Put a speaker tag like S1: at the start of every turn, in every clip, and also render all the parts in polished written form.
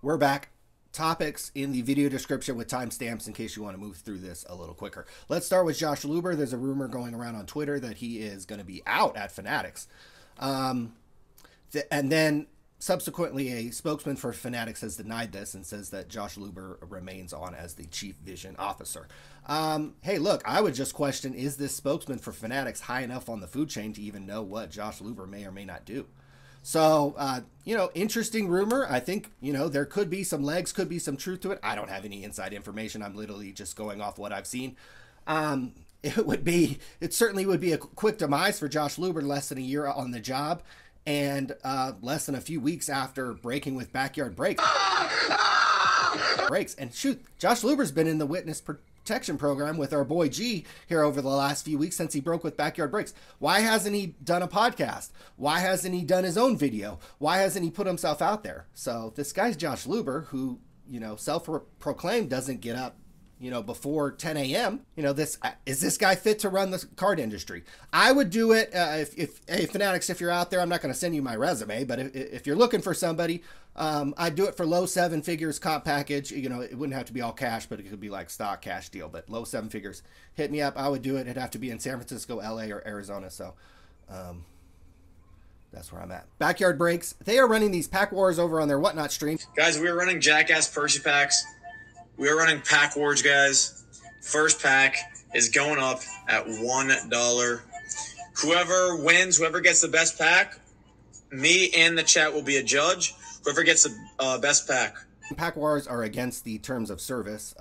S1: We're back. Topics in the video description with timestamps in case you want to move through this a little quicker. Let's start with Josh Luber. There's a rumor going around on Twitter that he is going to be out at Fanatics. And then subsequently, a spokesman for Fanatics has denied this and says that Josh Luber remains on as the chief vision officer. Hey, look, I would just question, is this spokesman for Fanatics high enough on the food chain to even know what Josh Luber may or may not do? So, interesting rumor. I think, there could be some legs, could be some truth to it. I don't have any inside information. I'm literally just going off what I've seen. It certainly would be a quick demise for Josh Luber, less than a year on the job and less than a few weeks after breaking with backyard breaks. And shoot, Josh Luber's been in the witness protection program with our boy G here over the last few weeks since he broke with backyard breaks. Why hasn't he done a podcast? Why hasn't he done his own video? Why hasn't he put himself out there? So this guy's Josh Luber, who, self-proclaimed doesn't get up, before 10 a.m. Is this guy fit to run the card industry? I would do it hey, Fanatics, if you're out there, I'm not going to send you my resume, but if you're looking for somebody, I'd do it for low 7 figures comp package. It wouldn't have to be all cash, but it could be like stock cash deal, but low 7 figures. Hit me up. I would do it. It'd have to be in San Francisco, LA, or Arizona. So, that's where I'm at. Backyard Breaks. They are running these pack wars over on their Whatnot stream.
S2: Guys, we are running Jackass Percy packs. We are running pack wars, guys. First pack is going up at $1. Whoever wins, whoever gets the best pack, me and the chat will be a judge. Whoever gets the best pack.
S1: Pack wars are against the terms of service,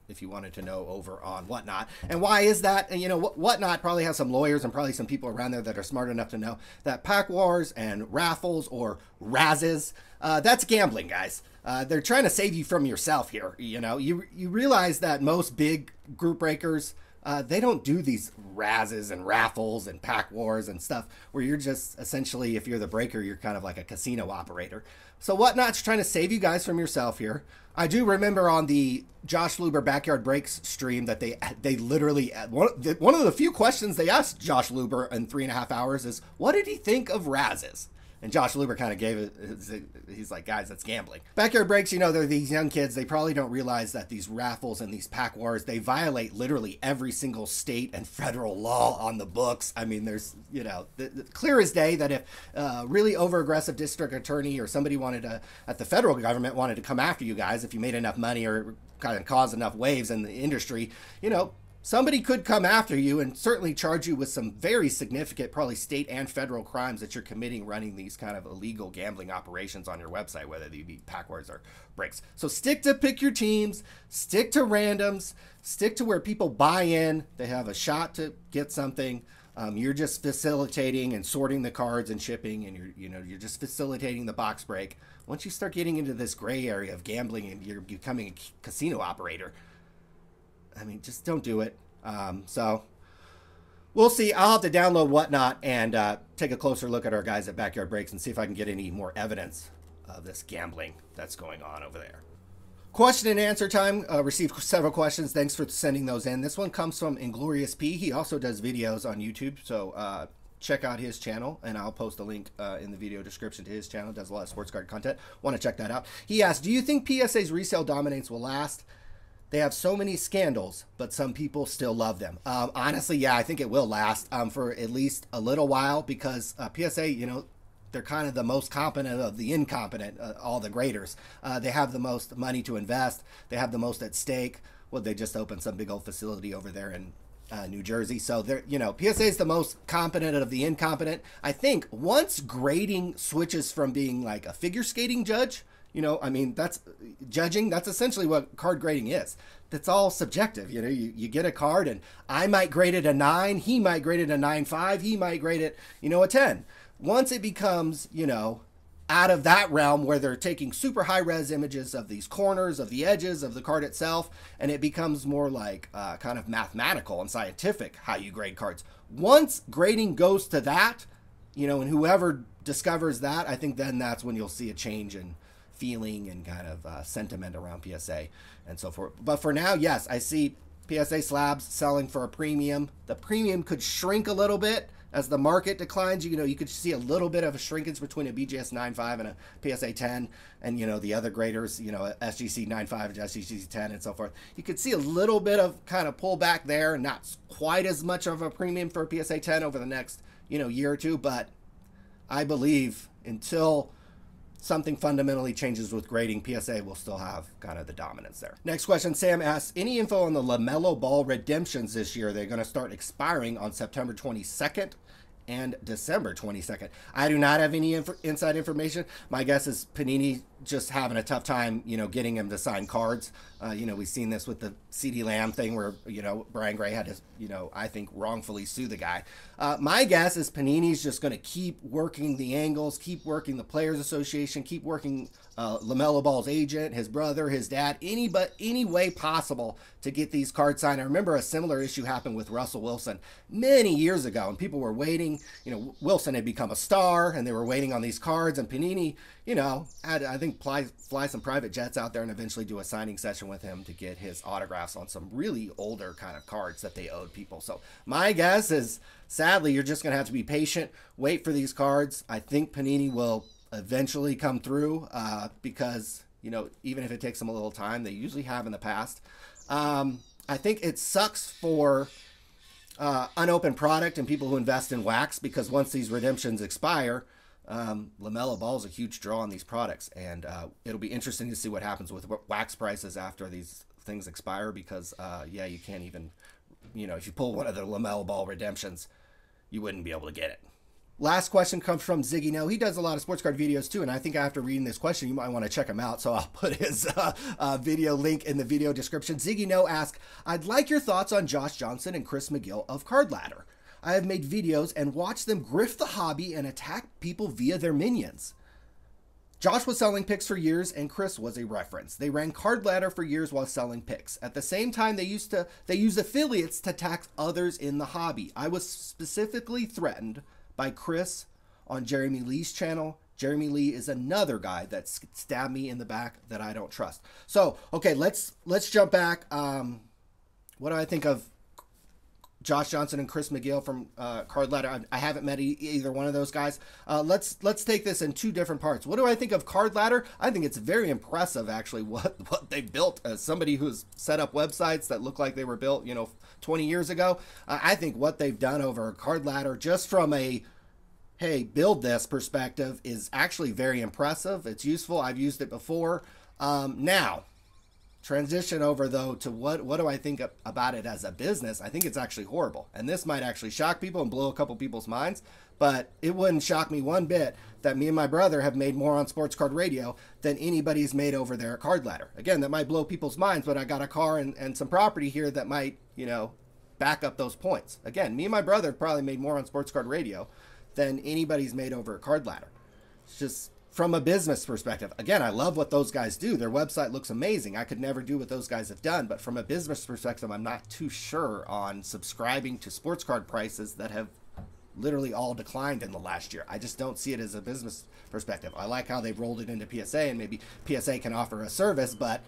S1: if you wanted to know, over on Whatnot. And why is that? And Whatnot probably has some lawyers and probably some people around there that are smart enough to know that pack wars and raffles or razzes, that's gambling, guys. They're trying to save you from yourself here. You realize that most big group breakers, they don't do these razzes and raffles and pack wars and stuff where you're just essentially, if you're the breaker, you're kind of like a casino operator. So Whatnot's trying to save you guys from yourself here. I do remember on the Josh Luber Backyard Breaks stream that they literally, one of the few questions they asked Josh Luber in 3.5 hours is, what did he think of razzes? And Josh Luber kind of gave it, he's like, guys, that's gambling. Backyard Breaks, they're these young kids. They probably don't realize that these raffles and these pack wars, they violate literally every single state and federal law on the books. I mean, there's, clear as day that if really over-aggressive district attorney or somebody at the federal government wanted to come after you guys, if you made enough money or kind of caused enough waves in the industry, somebody could come after you and certainly charge you with some very significant, probably state and federal crimes that you're committing running these kind of illegal gambling operations on your website, whether they be pack wars or breaks. So stick to pick your teams, stick to randoms, stick to where people buy in. They have a shot to get something. You're just facilitating and sorting the cards and shipping, and you're just facilitating the box break. Once you start getting into this gray area of gambling and you're becoming a casino operator, I mean, just don't do it. So we'll see. I'll have to download Whatnot and take a closer look at our guys at Backyard Breaks and see if I can get any more evidence of this gambling that's going on over there. Question and answer time. Received several questions. Thanks for sending those in. This one comes from Inglorious P. He also does videos on YouTube, so check out his channel, and I'll post a link in the video description to his channel. Does a lot of sports card content. Want to check that out. He asked, do you think PSA's resale dominance will last? They have so many scandals, but some people still love them. Honestly, yeah, I think it will last for at least a little while because PSA, they're kind of the most competent of the incompetent, all the graders. They have the most money to invest. They have the most at stake. Well, they just opened some big old facility over there in New Jersey. So they're, PSA is the most competent of the incompetent. I think once grading switches from being like a figure skating judge, that's judging. That's essentially what card grading is. That's all subjective. You get a card and I might grade it a 9. He might grade it a 9.5. He might grade it, a 10. Once it becomes, out of that realm where they're taking super high res images of these corners, of the edges of the card itself, and it becomes more like kind of mathematical and scientific how you grade cards. Once grading goes to that, and whoever discovers that, I think then that's when you'll see a change in feeling and kind of sentiment around PSA and so forth. But for now, yes, I see PSA slabs selling for a premium. The premium could shrink a little bit as the market declines, you could see a little bit of a shrinkage between a BGS 9.5 and a PSA 10, and the other graders, SGC 9.5 and SGC 10 and so forth. You could see a little bit of kind of pullback there, not quite as much of a premium for a PSA 10 over the next year or two, but I believe until something fundamentally changes with grading, PSA will still have kind of the dominance there. Next question, Sam asks, any info on the Lamelo ball redemptions this year? They're going to start expiring on September 22nd and December 22nd. I do not have any inside information. My guess is Panini just having a tough time, getting him to sign cards. We've seen this with the CD Lamb thing where, Brian Gray had to, I think wrongfully sue the guy. My guess is Panini's just going to keep working the angles, keep working the Players Association, keep working Lamelo Ball's agent, his brother, his dad, any way possible to get these cards signed. I remember a similar issue happened with Russell Wilson many years ago, and people were waiting. Wilson had become a star, and they were waiting on these cards, and Panini, had, I think, fly some private jets out there and eventually do a signing session with him to get his autographs on some really older kind of cards that they owed people. So my guess is, sadly, you're just going to have to be patient, wait for these cards. I think Panini will eventually come through because, even if it takes them a little time, they usually have in the past. I think it sucks for unopened product and people who invest in wax, because once these redemptions expire, Lamelo Ball is a huge draw on these products, and it'll be interesting to see what happens with wax prices after these things expire, because you can't even, if you pull one of the Lamelo Ball redemptions, you wouldn't be able to get it. Last question comes from Ziggy No. He does a lot of sports card videos too, and I think after reading this question, you might want to check him out. So I'll put his video link in the video description. Ziggy No asks, I'd like your thoughts on Josh Johnson and Chris McGill of Card Ladder. I have made videos and watched them grift the hobby and attack people via their minions. Josh was selling picks for years, and Chris was a reference. They ran Card Ladder for years while selling picks. At the same time, they used affiliates to tax others in the hobby. I was specifically threatened by Chris on Jeremy Lee's channel. Jeremy Lee is another guy that stabbed me in the back that I don't trust. So, okay, let's jump back. What do I think of Josh Johnson and Chris McGill from Card Ladder? I haven't met either one of those guys. Let's take this in two different parts. What do I think of Card Ladder? I think it's very impressive, actually, what they built. As somebody who's set up websites that look like they were built, 20 years ago, I think what they've done over Card Ladder, just from a hey, build this perspective, is actually very impressive. It's useful. I've used it before. Now, transition over though to what do I think about it as a business? I think it's actually horrible, and this might actually shock people and blow a couple people's minds, but it wouldn't shock me one bit that me and my brother have made more on Sports Card Radio than anybody's made over there at Card Ladder. Again, that might blow people's minds, but I got a car and some property here that might, back up those points. Again, me and my brother have probably made more on Sports Card Radio than anybody's made over at Card Ladder. It's just from a business perspective. Again, I love what those guys do. Their website looks amazing. I could never do what those guys have done, but from a business perspective, I'm not too sure on subscribing to sports card prices that have literally all declined in the last year. I just don't see it as a business perspective. I like how they've rolled it into PSA, and maybe PSA can offer a service, but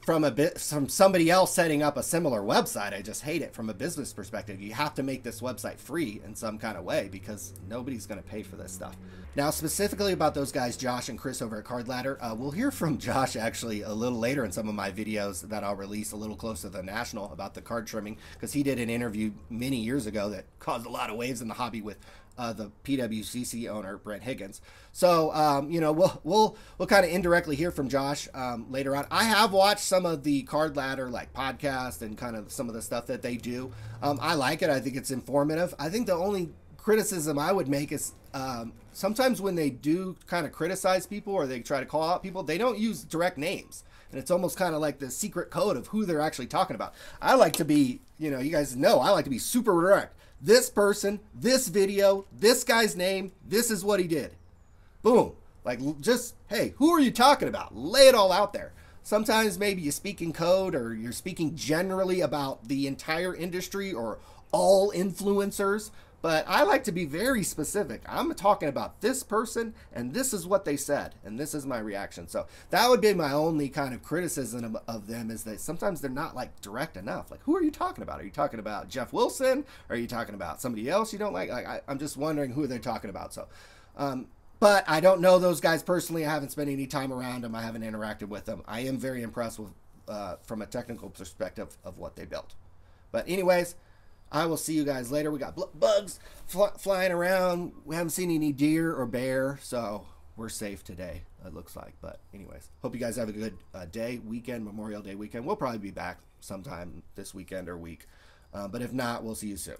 S1: from somebody else setting up a similar website, I just hate it from a business perspective. You have to make this website free in some kind of way, because nobody's going to pay for this stuff. Now, specifically about those guys, Josh and Chris over at Card Ladder, we'll hear from Josh actually a little later in some of my videos that I'll release a little closer to the National about the card trimming, because he did an interview many years ago that caused a lot of waves in the hobby with the PWCC owner, Brent Higgins. So, we'll kind of indirectly hear from Josh later on. I have watched some of the Card Ladder podcast and kind of some of the stuff that they do. I like it. I think it's informative. I think the only criticism I would make is sometimes when they do kind of criticize people or they try to call out people, they don't use direct names. And it's almost kind of like the secret code of who they're actually talking about. I like to be, you guys know, I like to be super direct. This person, this video, this guy's name, this is what he did. Boom. Like, just, hey, who are you talking about? Lay it all out there. Sometimes maybe you speak in code, or you're speaking generally about the entire industry or all influencers, But I like to be very specific. I'm talking about this person, and this is what they said, and this is my reaction. So that would be my only kind of criticism of them, is that sometimes they're not like direct enough. Like, who are you talking about? Are you talking about Jeff Wilson? Or are you talking about somebody else you don't like? I'm just wondering who they're talking about. So, but I don't know those guys personally. I haven't spent any time around them. I haven't interacted with them. I am very impressed with, from a technical perspective, of what they built. But anyways, I will see you guys later. We got bugs flying around. We haven't seen any deer or bear, so we're safe today, it looks like. But anyways, hope you guys have a good day, weekend, Memorial Day weekend. We'll probably be back sometime this weekend or week. But if not, we'll see you soon.